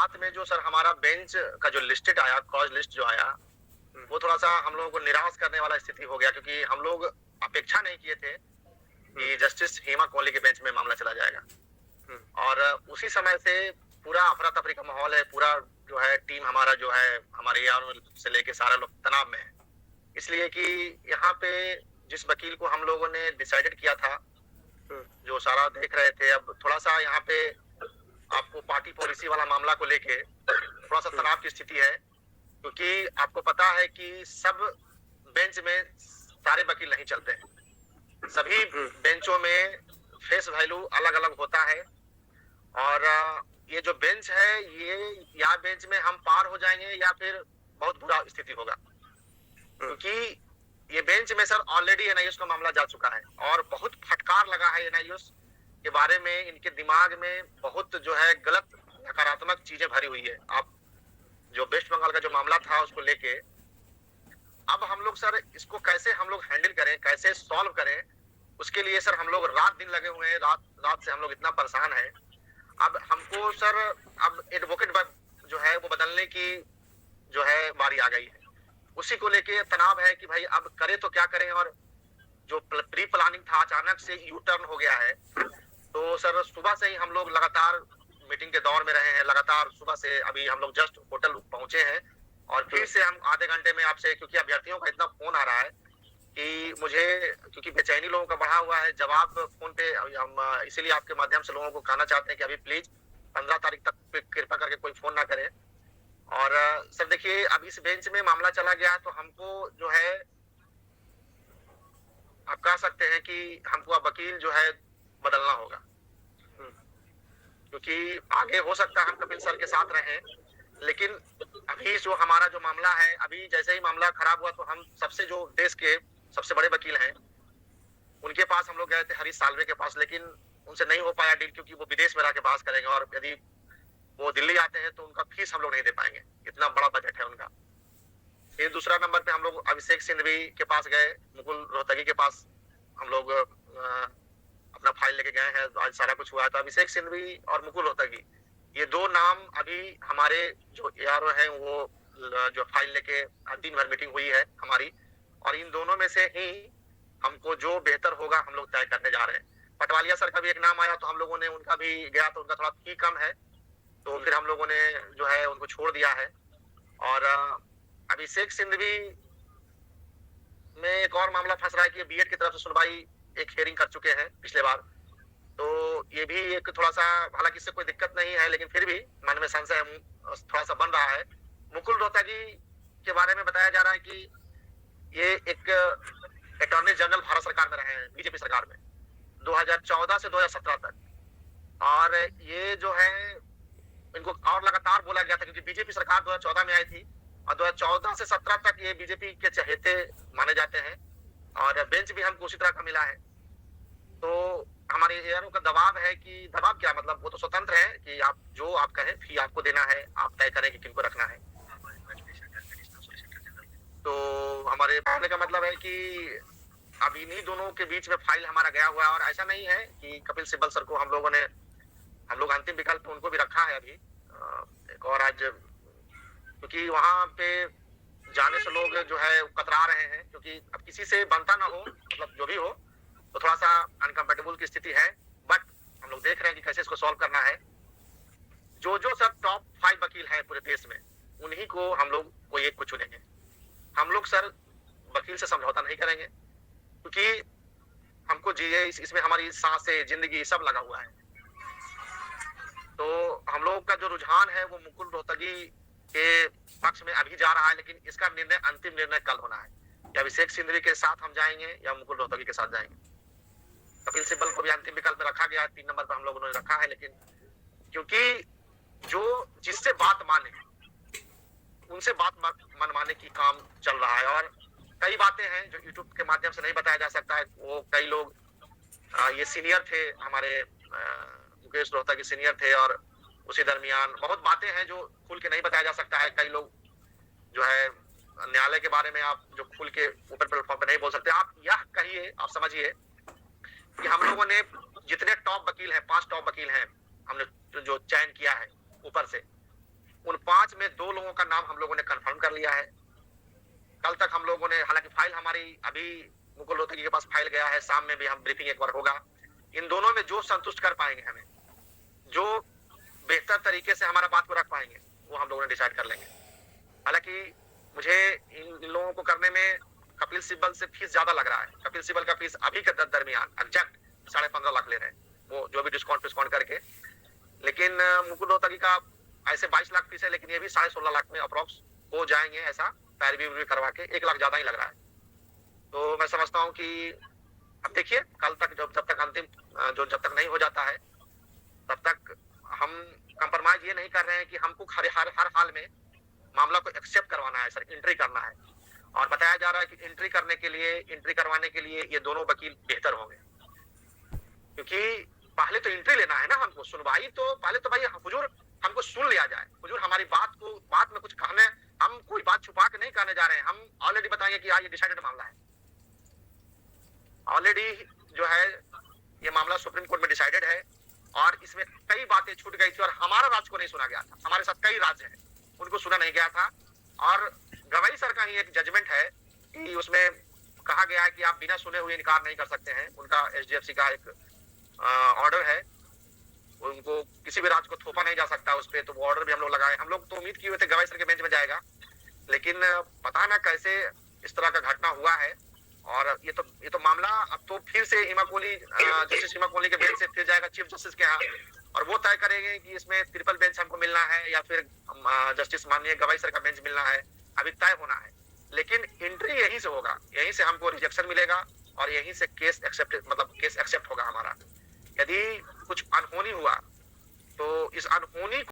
साथ में जो सर हमारा बेंच का जो लिस्टेड आया, कॉज लिस्ट जो आया, वो थोड़ा-सा हम लोगों को निराश करने वाला स्थिति हो गया, क्योंकि हम लोग अपेक्षा नहीं किए थे कि जस्टिस हेमा कोहली के बेंच में मामला चला जाएगा। और उसी समय से पूरा अफरा-तफरी का माहौल है, पूरा जो है टीम हमारा जो है, हमारे यारों से लेके सारे लोग तनाव में है। इसलिए कि यहाँ पे जिस वकील को हम लोगों ने डिसाइडेड किया था, जो सारा देख रहे थे, अब थोड़ा-सा यहाँ पे आपको पार्टी पॉलिसी वाला मामला को लेके थोड़ा-सा तनाव की स्थिति है, क्योंकि आपको पता है कि सब बेंच में सारे वकील नहीं चलते हैं। सभी बेंचों में फेस वैल्यू अलग-अलग होता है, और ये जो बेंच है, ये या बेंच में हम पार हो जाएँगे या फिर बहुत बुरा स्थिति होगा। क्योंकि ये बेंच में सर ऑलरेडी एनआईओएस का मामला जा चुका है और बहुत फटकार लगा है एनआईओएस के बारे में। इनके दिमाग में बहुत जो है गलत नकारात्मक चीजें भरी हुई है। आप जो वेस्ट बंगाल का जो मामला था उसको लेके, अब हम लोग सर इसको कैसे हम लोग हैंडल करें, कैसे सॉल्व करें, उसके लिए सर हम लोग रात दिन लगे हुए हैं। रात से हम लोग इतना परेशान है। अब हमको सर अब एडवोकेट जो है वो बदलने की जो है बारी आ गई है। उसी को लेके तनाव है कि भाई अब करें तो क्या करें, और जो प्री प्लानिंग था अचानक से यू टर्न हो गया है। तो सर सुबह से ही हम लोग लगातार मीटिंग के दौर में रहे हैं, लगातार सुबह से अभी हम लोग जस्ट होटल पहुंचे हैं, और फिर से हम आधे घंटे में आपसे, क्योंकि अभ्यर्थियों का इतना फोन आ रहा है कि मुझे, क्योंकि बेचैनी लोगों का बढ़ा हुआ है, जवाब फोन पे हम इसीलिए आपके माध्यम से लोगों को कहना चाहते हैं कि अभी प्लीज 15 तारीख तक कृपा करके कोई फोन ना करे। और सर देखिए, अब इस बेंच में मामला चला गया तो हमको जो है, आप कह सकते हैं कि हमको अब वकील जो है बदलना होगा, क्योंकि आगे हो सकता है हम कपिल सर के साथ रहें, लेकिन अभी जो हमारा जो मामला है, अभी जैसे ही मामला खराब हुआ तो हम सबसे, जो देश के सबसे बड़े वकील हैं, उनके पास हम लोग गए थे, हरीश साल्वे के पास, लेकिन उनसे नहीं हो पाया डील, क्योंकि वो विदेश में रह के बहस करेंगे, और यदि वो दिल्ली आते हैं तो उनका फीस हम लोग नहीं दे पाएंगे, इतना बड़ा बजट है उनका। फिर दूसरा नंबर पे हम लोग अभिषेक सिंघवी के पास गए, मुकुल रोहतगी के पास हम लोग अपना फाइल लेके गए हैं। आज सारा कुछ हुआ है, तो अभिषेक सिंघवी और मुकुल रोहतगी, ये दो नाम अभी हमारे जो एआरओ हैं, वो जो फाइल लेके दिन भर मीटिंग हुई है हमारी, और इन दोनों में से ही हमको जो बेहतर होगा हम लोग तय करने जा रहे हैं। पटवालिया सर का भी एक नाम आया, तो हम लोगों ने उनका भी गया, तो उनका थोड़ा फी कम है, तो फिर हम लोगों ने जो है उनको छोड़ दिया है। और अभिषेक सिंघवी में एक और मामला फंस रहा है कि बीएड की तरफ से सुनवाई एक हेयरिंग कर चुके हैं पिछले बार, तो ये भी एक थोड़ा सा, हालांकि इससे कोई दिक्कत नहीं है, लेकिन फिर भी मन में संशय थोड़ा सा बन रहा है। मुकुल रोहतगी के बारे में बताया जा रहा है कि ये एक अटॉर्नी जनरल भारत सरकार में रहे हैं, बीजेपी सरकार में 2014 से 2017 तक, और ये जो है इनको और लगातार बोला गया था, क्योंकि बीजेपी सरकार 2014 में आई थी, और 2014 से 17 तक ये बीजेपी के चहेते माने जाते हैं, और बेंच भी हमको उसी तरह का मिला है। तो हमारे एआरओ का दबाव है कि, दबाव क्या मतलब, वो तो स्वतंत्र है कि आप जो आप कहें फी आपको देना है, आप तय करें कि किनको रखना है। तो हमारे कहने का मतलब है कि अब इन्हीं दोनों के बीच में फाइल हमारा गया हुआ है, और ऐसा नहीं है कि कपिल सिब्बल सर को हम लोग अंतिम विकल्प उनको भी रखा है अभी एक और आज, क्योंकि वहां पे जाने से लोग जो है कतरा रहे हैं, क्योंकि अब किसी से बनता ना हो, मतलब जो भी हो, तो थोड़ा सा अनकंफर्टेबल की स्थिति है। बट हम लोग देख रहे हैं कि कैसे इसको सॉल्व करना है। जो सर टॉप 5 वकील हैं पूरे देश में, उन्हीं को हम लोग कोई एक को चुनेंगे। हम लोग सर वकील से समझौता नहीं करेंगे, क्योंकि हमको इसमें हमारी सांसें, जिंदगी सब लगा हुआ है। तो हम लोग का जो रुझान है वो मुकुल रोहतगी के पक्ष में अभी जा रहा है, लेकिन इसका निर्णय, अंतिम निर्णय कल होना है, या अभिषेक सिंघवी के साथ हम जाएंगे या मुकुल रोहतगी के साथ जाएंगे। कपिल सिब्बल को भी अंतिम विकल्प में रखा गया, 3 नंबर पर हम लोगों ने रखा है, लेकिन क्योंकि जो जिससे बात माने उनसे बात मनवाने की काम चल रहा है, और कई बातें हैं जो यूट्यूब के माध्यम से नहीं बताया जा सकता है। वो कई लोग ये सीनियर थे, हमारे मुकेश रोहतगी सीनियर थे, और उसी दरमियान बहुत बातें हैं जो खुल के नहीं बताया जा सकता है। कई लोग जो है न्यायालय के बारे में आप जो खुल के ऊपर प्लेटफॉर्म पे नहीं बोल सकते। आप यह कहिए, आप समझिए कि हम लोगों ने जितने टॉप वकील हैं, 5 टॉप वकील हैं हमने जो चयन किया है ऊपर से, उन 5 में 2 लोगों का नाम हम लोगों ने कंफर्म कर लिया है। कल तक हम लोगों ने, हालांकि फाइल हमारी अभी मुकुल रोहतगी के पास फाइल गया है, शाम में भी हम ब्रीफिंग एक बार होगा। इन दोनों में जो संतुष्ट कर पाएंगे हमें, जो बेहतर तरीके से हमारा बात को रख पाएंगे, वो हम लोगों ने डिसाइड कर लेंगे। हालांकि मुझे इन लोगों को करने में कपिल सिब्बल से फीस ज्यादा लग रहा है। कपिल सिब्बल का फीस अभी के दरमियान एग्जैक्ट 15.5 लाख ले रहे हैं, वो जो भी डिस्काउंट करके। लेकिन मुकुल रोहतगी का ऐसे 22 लाख फीस है, लेकिन ये भी 16.5 लाख में अप्रोक्स हो जाएंगे, ऐसा पैरवी करवा के 1 लाख ज्यादा ही लग रहा है। तो मैं समझता हूँ कि अब देखिए कल तक जब तक अंतिम जब तक नहीं हो जाता है, तब तक हम कंप्रोमाइज ये नहीं कर रहे हैं कि हमको हर हाल में मामला को एक्सेप्ट करवाना है सर, एंट्री करना है। और बताया जा रहा है कि एंट्री करवाने के लिए ये दोनों वकील बेहतर होंगे, क्योंकि पहले तो एंट्री लेना है ना हमको, सुनवाई तो पहले तो भाई हुजूर हमको सुन लिया जाए, हुजूर हमारी बात में कुछ कहने, हम कोई बात छुपा के नहीं कहने जा रहे हैं, हम ऑलरेडी बताएंगे कि ये डिसाइडेड मामला है। ऑलरेडी जो है ये मामला सुप्रीम कोर्ट में डिसाइडेड है, और इसमें कई बातें छूट गई थी और हमारा राज्य को नहीं सुना गया था। हमारे साथ कई राज्य हैं, उनको सुना नहीं गया था। और गवाई सर का ही एक जजमेंट है कि उसमें कहा गया है कि आप बिना सुने हुए इनकार नहीं कर सकते हैं। उनका एसडीएफसी का एक ऑर्डर है, उनको किसी भी राज्य को थोपा नहीं जा सकता उस पर, तो वो ऑर्डर भी हम लोग लगाए। हम लोग तो उम्मीद किए हुए थे गवाई सर के बेंच में जाएगा, लेकिन पता ना कैसे इस तरह का घटना हुआ है। और ये तो मामला अब तो फिर से जस्टिस हिमा कोहली के बेंच से फिर जाएगा चीफ जस्टिस के यहाँ, और वो तय करेंगे कि इसमें ट्रिपल बेंच हमको मिलना है या फिर जस्टिस माननीय गवाई सर का बेंच मिलना है, अभी तय होना है। लेकिन एंट्री यहीं से होगा, यहीं से हमको रिजेक्शन मिलेगा और यहीं से केस एक्सेप्ट होगा हमारा। यदि कुछ अनहोनी हुआ तो इस अनहोनी